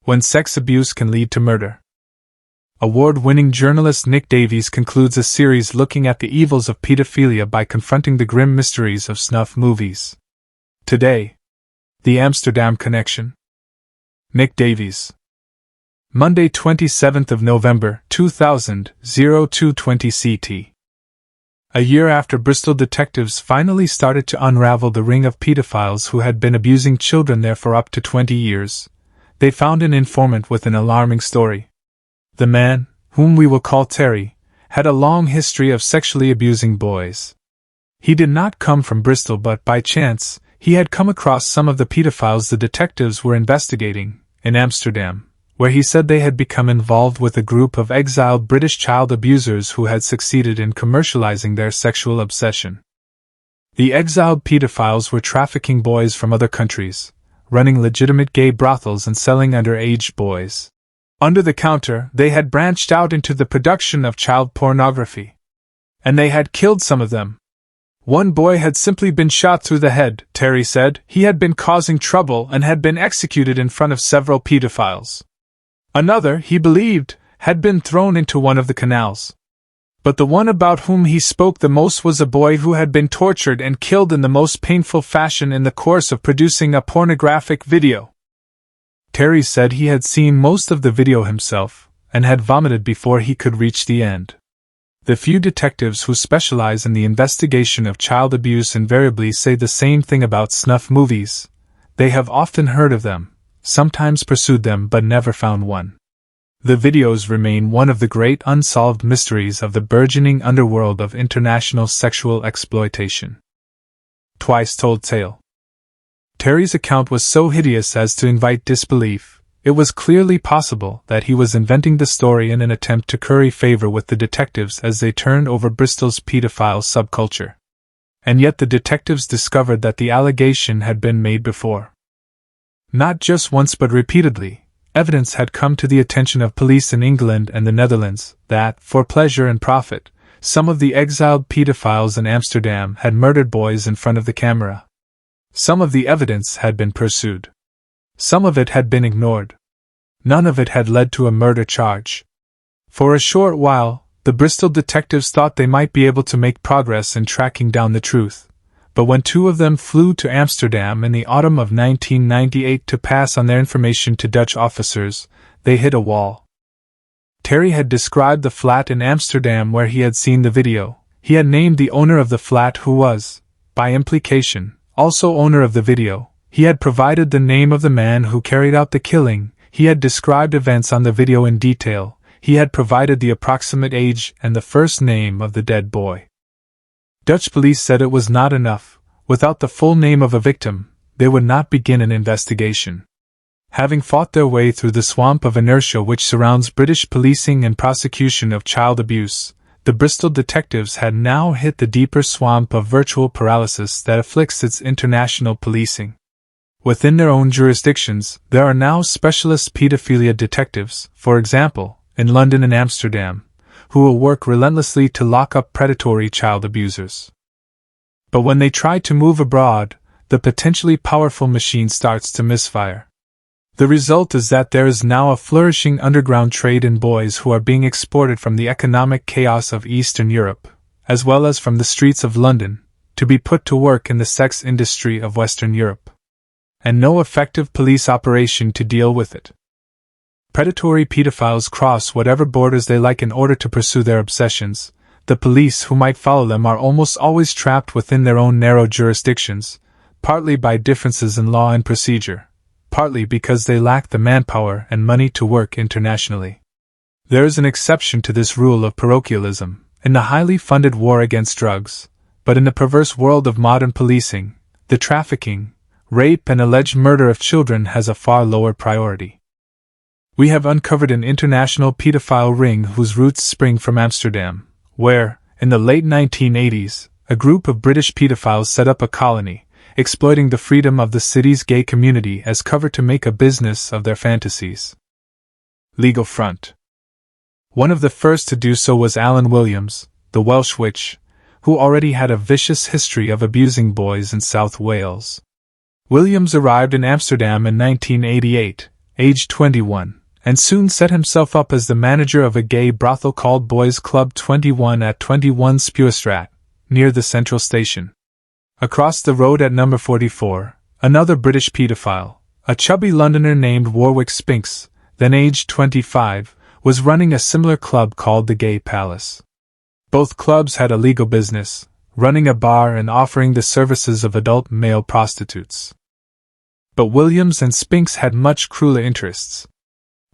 When sex abuse can lead to murder. Award-winning journalist Nick Davies concludes a series looking at the evils of pedophilia by confronting the grim mysteries of snuff movies. Today, the Amsterdam connection. Nick Davies. Monday, 27th of November, 2000, 0220 CT. A year after Bristol detectives finally started to unravel the ring of pedophiles who had been abusing children there for up to 20 years, they found an informant with an alarming story. The man, whom we will call Terry, had a long history of sexually abusing boys. He did not come from Bristol, but by chance, he had come across some of the pedophiles the detectives were investigating, in Amsterdam, where he said they had become involved with a group of exiled British child abusers who had succeeded in commercializing their sexual obsession. The exiled pedophiles were trafficking boys from other countries, running legitimate gay brothels and selling underage boys. Under the counter, they had branched out into the production of child pornography. And they had killed some of them. One boy had simply been shot through the head, Terry said. He had been causing trouble and had been executed in front of several pedophiles. Another, he believed, had been thrown into one of the canals. But the one about whom he spoke the most was a boy who had been tortured and killed in the most painful fashion in the course of producing a pornographic video. Terry said he had seen most of the video himself, and had vomited before he could reach the end. The few detectives who specialize in the investigation of child abuse invariably say the same thing about snuff movies. They have often heard of them, sometimes pursued them, but never found one. The videos remain one of the great unsolved mysteries of the burgeoning underworld of international sexual exploitation. Twice told tale. Terry's account was so hideous as to invite disbelief. It was clearly possible that he was inventing the story in an attempt to curry favor with the detectives as they turned over Bristol's pedophile subculture. And yet the detectives discovered that the allegation had been made before. Not just once but repeatedly, evidence had come to the attention of police in England and the Netherlands that, for pleasure and profit, some of the exiled pedophiles in Amsterdam had murdered boys in front of the camera. Some of the evidence had been pursued. Some of it had been ignored. None of it had led to a murder charge. For a short while, the Bristol detectives thought they might be able to make progress in tracking down the truth, but when two of them flew to Amsterdam in the autumn of 1998 to pass on their information to Dutch officers, they hit a wall. Terry had described the flat in Amsterdam where he had seen the video. He had named the owner of the flat, who was, by implication, also owner of the video. He had provided the name of the man who carried out the killing. He had described events on the video in detail. He had provided the approximate age and the first name of the dead boy. Dutch police said it was not enough. Without the full name of a victim, they would not begin an investigation. Having fought their way through the swamp of inertia which surrounds British policing and prosecution of child abuse, the Bristol detectives had now hit the deeper swamp of virtual paralysis that afflicts its international policing. Within their own jurisdictions, there are now specialist pedophilia detectives, for example, in London and Amsterdam, who will work relentlessly to lock up predatory child abusers. But when they try to move abroad, the potentially powerful machine starts to misfire. The result is that there is now a flourishing underground trade in boys who are being exported from the economic chaos of Eastern Europe, as well as from the streets of London, to be put to work in the sex industry of Western Europe. And no effective police operation to deal with it. Predatory pedophiles cross whatever borders they like in order to pursue their obsessions. The police who might follow them are almost always trapped within their own narrow jurisdictions, partly by differences in law and procedure, partly because they lack the manpower and money to work internationally. There is an exception to this rule of parochialism, in the highly funded war against drugs, but in the perverse world of modern policing, the trafficking, rape and alleged murder of children has a far lower priority. We have uncovered an international pedophile ring whose roots spring from Amsterdam, where, in the late 1980s, a group of British pedophiles set up a colony, exploiting the freedom of the city's gay community as cover to make a business of their fantasies. Legal front. One of the first to do so was Alan Williams, the Welsh witch, who already had a vicious history of abusing boys in South Wales. Williams arrived in Amsterdam in 1988, aged 21, and soon set himself up as the manager of a gay brothel called Boys Club 21 at 21 𝗬𝗏𝗏𝗏, near the Central Station. Across the road at number 44, another British paedophile, a chubby Londoner named Warwick Spinks, then aged 25, was running a similar club called the Gay Palace. Both clubs had a legal business, running a bar and offering the services of adult male prostitutes. But Williams and Spinks had much crueler interests.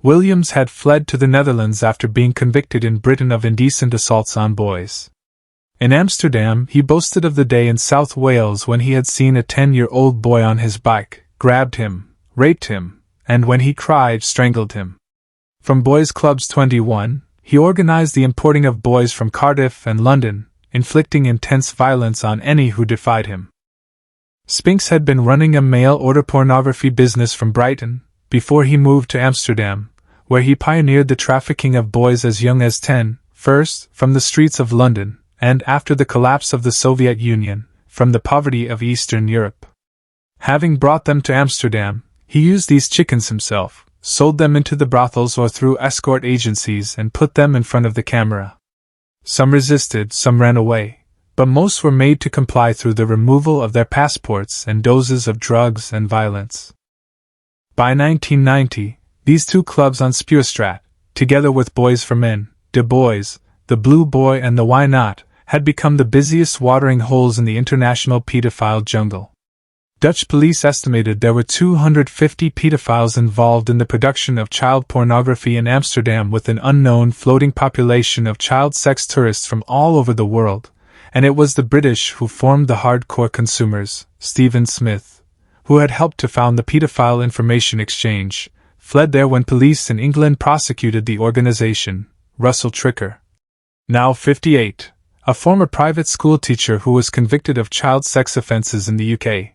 Williams had fled to the Netherlands after being convicted in Britain of indecent assaults on boys. In Amsterdam, he boasted of the day in South Wales when he had seen a 10-year-old boy on his bike, grabbed him, raped him, and when he cried, strangled him. From Boys Clubs 21, he organized the importing of boys from Cardiff and London, inflicting intense violence on any who defied him. Spinks had been running a mail-order pornography business from Brighton, before he moved to Amsterdam, where he pioneered the trafficking of boys as young as 10, first from the streets of London, and after the collapse of the Soviet Union, from the poverty of Eastern Europe. Having brought them to Amsterdam, he used these chickens himself, sold them into the brothels or through escort agencies and put them in front of the camera. Some resisted, some ran away, but most were made to comply through the removal of their passports and doses of drugs and violence. By 1990, these two clubs on 𝗬𝗏𝗏𝗏, together with Boys for Men, De Boys, the Blue Boy and the Why Not, had become the busiest watering holes in the international pedophile jungle. Dutch police estimated there were 250 pedophiles involved in the production of child pornography in Amsterdam, with an unknown floating population of child sex tourists from all over the world, and it was the British who formed the hardcore consumers. Stephen Smith, who had helped to found the Paedophile Information Exchange, fled there when police in England prosecuted the organization. Russell Tricker, now 58, a former private school teacher who was convicted of child sex offences in the UK,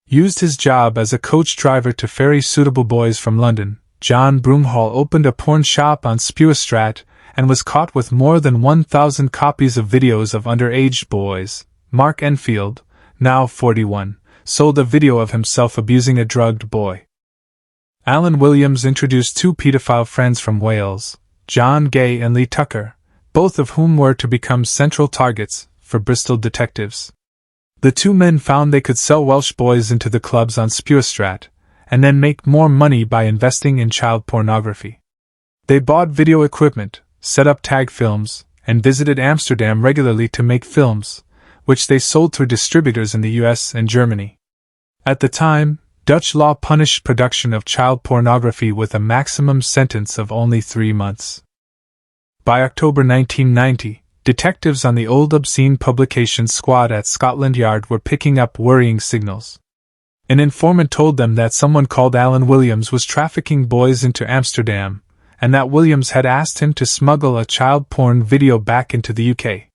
used his job as a coach driver to ferry suitable boys from London. John Broomhall opened a porn shop on 𝗬𝗏𝗏𝗏 and was caught with more than 1,000 copies of videos of underage boys. Mark Enfield, now 41, sold a video of himself abusing a drugged boy. Alan Williams introduced two paedophile friends from Wales, John Gay and Lee Tucker, both of whom were to become central targets for Bristol detectives. The two men found they could sell Welsh boys into the clubs on 𝗬𝗏𝗏𝗏, and then make more money by investing in child pornography. They bought video equipment, set up tag films, and visited Amsterdam regularly to make films, which they sold through distributors in the US and Germany. At the time, Dutch law punished production of child pornography with a maximum sentence of only 3 months. By October 1990, detectives on the Old Obscene Publications Squad at Scotland Yard were picking up worrying signals. An informant told them that someone called Alan Williams was trafficking boys into Amsterdam, and that Williams had asked him to smuggle a child porn video back into the UK.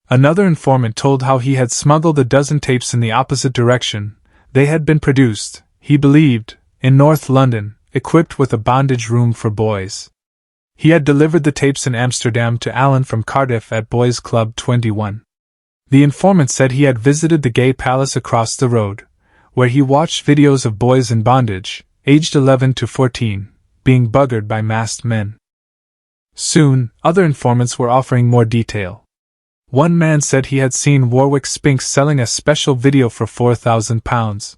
Another informant told how he had smuggled a dozen tapes in the opposite direction. They had been produced, he believed, in North London, equipped with a bondage room for boys. He had delivered the tapes in Amsterdam to Alan from Cardiff at Boys Club 21. The informant said he had visited the Gay Palace across the road, where he watched videos of boys in bondage, aged 11 to 14, being buggered by masked men. Soon, other informants were offering more detail. One man said he had seen Warwick Spinks selling a special video for £4,000.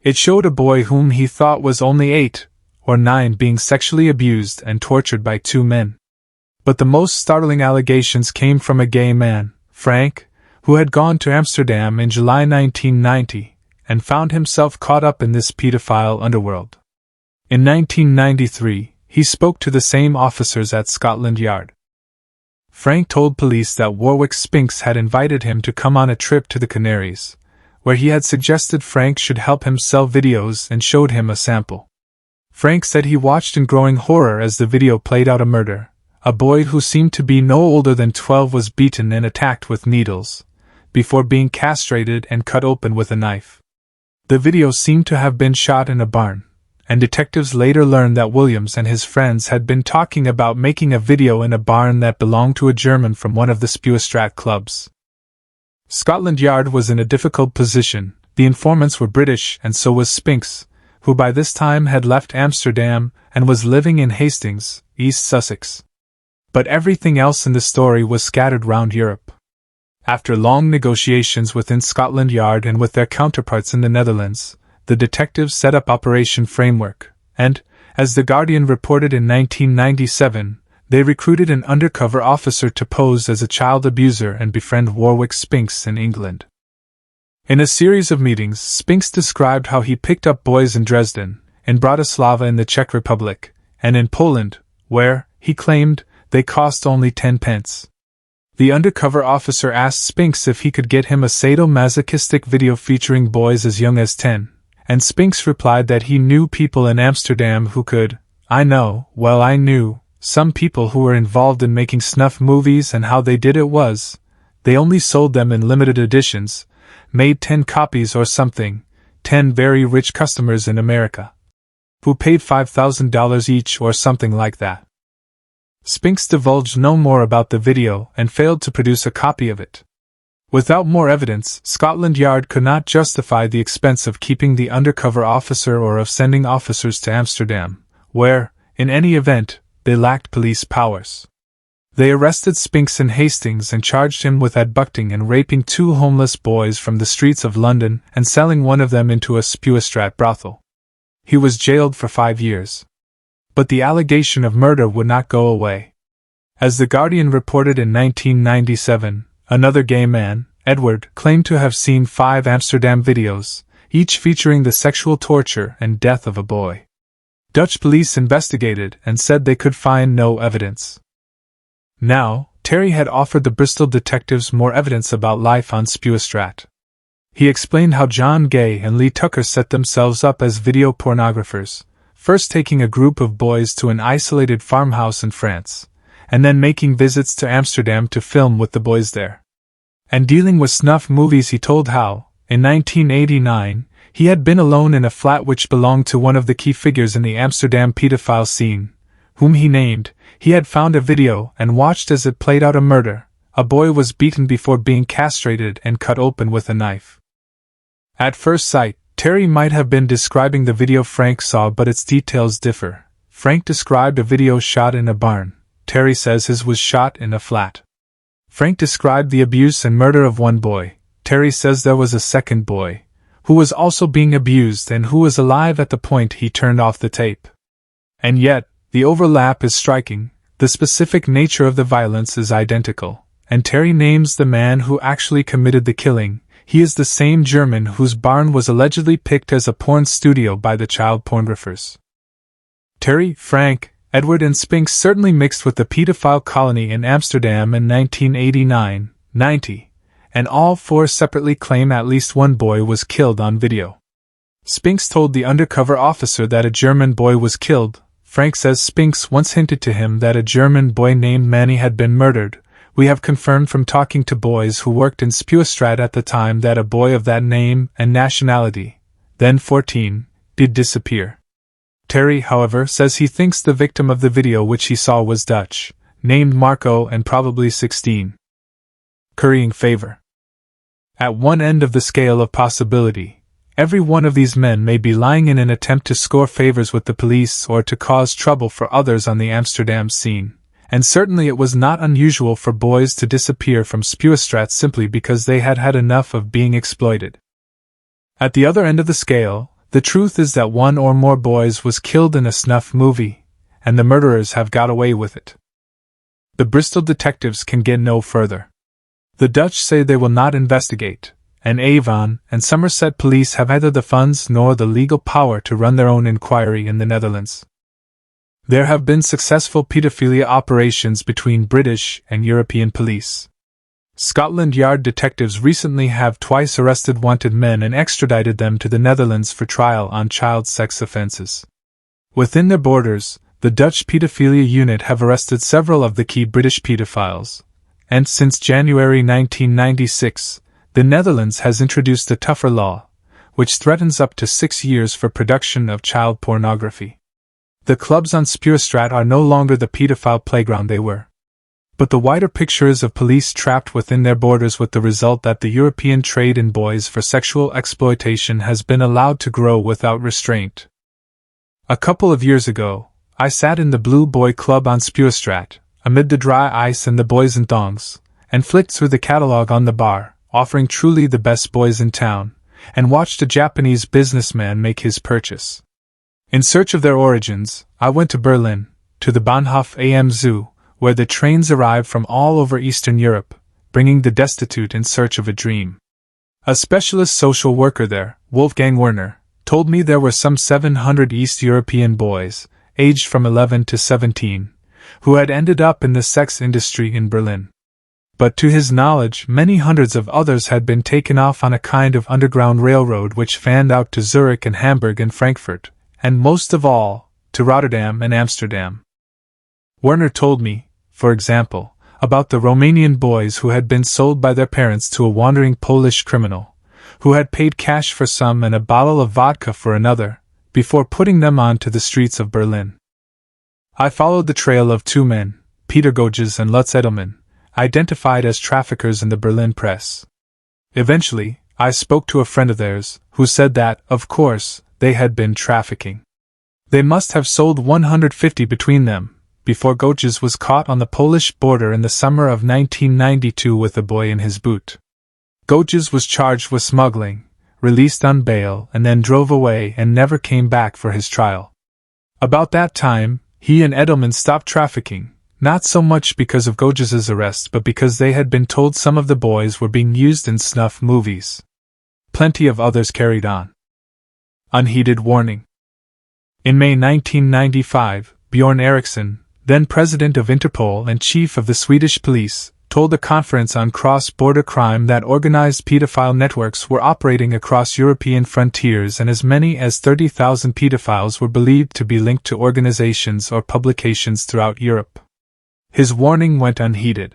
It showed a boy whom he thought was only 8 or 9 being sexually abused and tortured by 2 men. But the most startling allegations came from a gay man, Frank, who had gone to Amsterdam in July 1990 and found himself caught up in this pedophile underworld. In 1993, he spoke to the same officers at Scotland Yard. Frank told police that Warwick Spinks had invited him to come on a trip to the Canaries, where he had suggested Frank should help him sell videos and showed him a sample. Frank said he watched in growing horror as the video played out a murder. A boy who seemed to be no older than 12 was beaten and attacked with needles, before being castrated and cut open with a knife. The video seemed to have been shot in a barn, and detectives later learned that Williams and his friends had been talking about making a video in a barn that belonged to a German from one of the 𝗬𝗏𝗏𝗏 clubs. Scotland Yard was in a difficult position. The informants were British and so was Spinks, who by this time had left Amsterdam and was living in Hastings, East Sussex. But everything else in the story was scattered round Europe. After long negotiations within Scotland Yard and with their counterparts in the Netherlands, the detectives set up Operation Framework, and, as The Guardian reported in 1997, they recruited an undercover officer to pose as a child abuser and befriend Warwick Spinks in England. In a series of meetings, Spinks described how he picked up boys in Dresden, in Bratislava in the Czech Republic, and in Poland, where, he claimed, they cost only 10 pence. The undercover officer asked Spinks if he could get him a sadomasochistic video featuring boys as young as 10, and Spinks replied that he knew people in Amsterdam who could. I knew some people who were involved in making snuff movies, and how they did it was, they only sold them in limited editions, made 10 copies or something, 10 very rich customers in America, who paid $5,000 each or something like that. Spinks divulged no more about the video and failed to produce a copy of it. Without more evidence, Scotland Yard could not justify the expense of keeping the undercover officer or of sending officers to Amsterdam, where, in any event, they lacked police powers. They arrested Spinks in Hastings and charged him with abducting and raping 2 homeless boys from the streets of London and selling one of them into a 𝗧𝗍𝗱𝗏𝗏 brothel. He was jailed for 5 years. But the allegation of murder would not go away. As The Guardian reported in 1997, another gay man, Edward, claimed to have seen 5 Amsterdam videos, each featuring the sexual torture and death of a boy. Dutch police investigated and said they could find no evidence. Now, Terry had offered the Bristol detectives more evidence about life on 𝗧𝗍𝗱𝗏𝗏. He explained how John Gay and Lee Tucker set themselves up as video pornographers, first taking a group of boys to an isolated farmhouse in France, and then making visits to Amsterdam to film with the boys there. And dealing with snuff movies, he told how, in 1989, he had been alone in a flat which belonged to one of the key figures in the Amsterdam pedophile scene, whom he named. He had found a video and watched as it played out a murder. A boy was beaten before being castrated and cut open with a knife. At first sight, Terry might have been describing the video Frank saw, but its details differ. Frank described a video shot in a barn. Terry says his was shot in a flat. Frank described the abuse and murder of one boy. Terry says there was a second boy, who was also being abused and who was alive at the point he turned off the tape. And yet, the overlap is striking. The specific nature of the violence is identical, and Terry names the man who actually committed the killing. He is the same German whose barn was allegedly picked as a porn studio by the child pornographers. Terry, Frank, Edward and Spinks certainly mixed with the pedophile colony in Amsterdam in 1989-90, and all 4 separately claim at least one boy was killed on video. Spinks told the undercover officer that a German boy was killed. Frank says Spinks once hinted to him that a German boy named Manny had been murdered. We have confirmed from talking to boys who worked in 𝗧𝗍𝗱𝗏𝗏 at the time that a boy of that name and nationality, then 14, did disappear. Terry, however, says he thinks the victim of the video which he saw was Dutch, named Marco and probably 16. Currying favor. At one end of the scale of possibility, every one of these men may be lying in an attempt to score favors with the police or to cause trouble for others on the Amsterdam scene, and certainly it was not unusual for boys to disappear from 𝗧𝗍𝗱𝗏𝗏 simply because they had had enough of being exploited. At the other end of the scale, the truth is that one or more boys was killed in a snuff movie, and the murderers have got away with it. The Bristol detectives can get no further. The Dutch say they will not investigate, and Avon and Somerset police have neither the funds nor the legal power to run their own inquiry in the Netherlands. There have been successful paedophilia operations between British and European police. Scotland Yard detectives recently have twice arrested wanted men and extradited them to the Netherlands for trial on child sex offences. Within their borders, the Dutch paedophilia unit have arrested several of the key British paedophiles, and since January 1996, the Netherlands has introduced a tougher law, which threatens up to 6 years for production of child pornography. The clubs on 𝗧𝗍𝗱𝗏𝗏𝗏 are no longer the pedophile playground they were. But the wider picture is of police trapped within their borders, with the result that the European trade in boys for sexual exploitation has been allowed to grow without restraint. A couple of years ago, I sat in the Blue Boy Club on Spuestraat, amid the dry ice and the boys in thongs, and flicked through the catalogue on the bar, offering truly the best boys in town, and watched a Japanese businessman make his purchase. In search of their origins, I went to Berlin, to the Bahnhof am Zoo, where the trains arrive from all over Eastern Europe, bringing the destitute in search of a dream. A specialist social worker there, Wolfgang Werner, told me there were some 700 East European boys, aged from 11 to 17, who had ended up in the sex industry in Berlin. But to his knowledge, many hundreds of others had been taken off on a kind of underground railroad which fanned out to Zurich and Hamburg and Frankfurt, and most of all, to Rotterdam and Amsterdam. Werner told me, for example, about the Romanian boys who had been sold by their parents to a wandering Polish criminal, who had paid cash for some and a bottle of vodka for another, before putting them on to the streets of Berlin. I followed the trail of two men, Peter Goges and Lutz Edelman, identified as traffickers in the Berlin press. Eventually, I spoke to a friend of theirs, who said that, of course, they had been trafficking. They must have sold 150 between them, before Goges was caught on the Polish border in the summer of 1992 with a boy in his boot. Goges was charged with smuggling, released on bail, and then drove away and never came back for his trial. About that time, he and Edelman stopped trafficking, not so much because of Goges's arrest but because they had been told some of the boys were being used in snuff movies. Plenty of others carried on. Unheeded warning. In May 1995, Bjorn Eriksson, then president of Interpol and chief of the Swedish police, told a conference on cross-border crime that organized pedophile networks were operating across European frontiers and as many as 30,000 pedophiles were believed to be linked to organizations or publications throughout Europe. His warning went unheeded.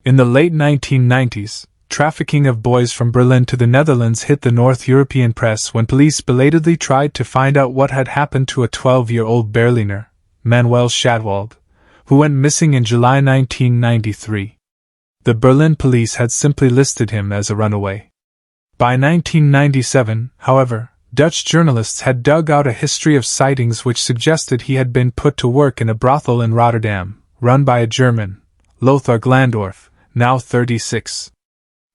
In the late 1990s, trafficking of boys from Berlin to the Netherlands hit the North European press when police belatedly tried to find out what had happened to a 12-year-old Berliner, Manuel Schadwald, who went missing in July 1993. The Berlin police had simply listed him as a runaway. By 1997, however, Dutch journalists had dug out a history of sightings which suggested he had been put to work in a brothel in Rotterdam, run by a German, Lothar Glandorf, now 36.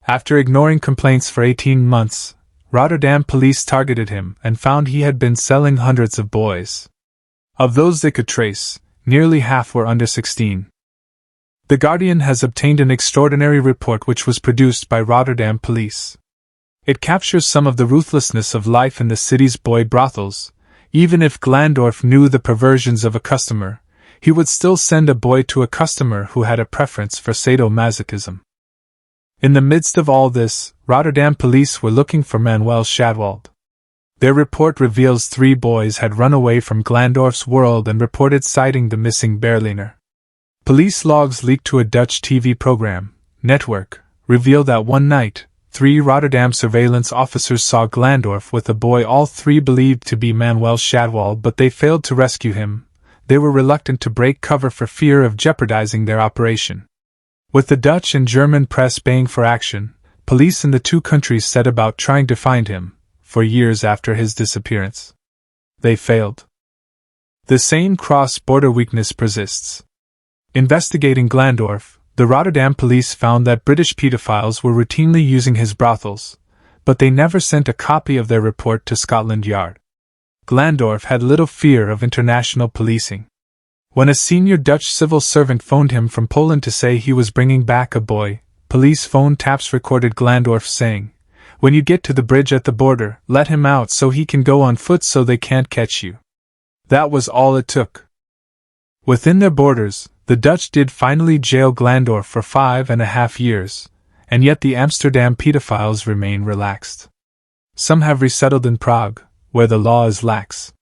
After ignoring complaints for 18 months, Rotterdam police targeted him and found he had been selling hundreds of boys. Of those they could trace, nearly half were under 16. The Guardian has obtained an extraordinary report which was produced by Rotterdam police. It captures some of the ruthlessness of life in the city's boy brothels. Even if Glandorf knew the perversions of a customer, he would still send a boy to a customer who had a preference for sadomasochism. In the midst of all this, Rotterdam police were looking for Manuel Schadwald. Their report reveals 3 boys had run away from Glandorf's world and reported sighting the missing Berliner. Police logs leaked to a Dutch TV program, Network, reveal that one night, 3 Rotterdam surveillance officers saw Glandorf with a boy all 3 believed to be Manuel Schadwald, but they failed to rescue him. They were reluctant to break cover for fear of jeopardizing their operation. With the Dutch and German press baying for action, police in the 2 countries set about trying to find him, for years after his disappearance. They failed. The same cross-border weakness persists. Investigating Glandorf, the Rotterdam police found that British pedophiles were routinely using his brothels, but they never sent a copy of their report to Scotland Yard. Glandorf had little fear of international policing. When a senior Dutch civil servant phoned him from Poland to say he was bringing back a boy, police phone taps recorded Glandorf saying, "When you get to the bridge at the border, let him out so he can go on foot so they can't catch you." That was all it took. Within their borders, the Dutch did finally jail Glandorf for 5.5 years, and yet the Amsterdam pedophiles remain relaxed. Some have resettled in Prague, where the law is lax.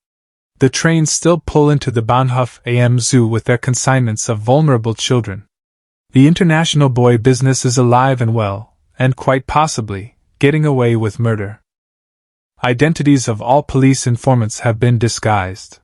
The trains still pull into the Bahnhof am Zoo with their consignments of vulnerable children. The international boy business is alive and well, and quite possibly, getting away with murder. Identities of all police informants have been disguised.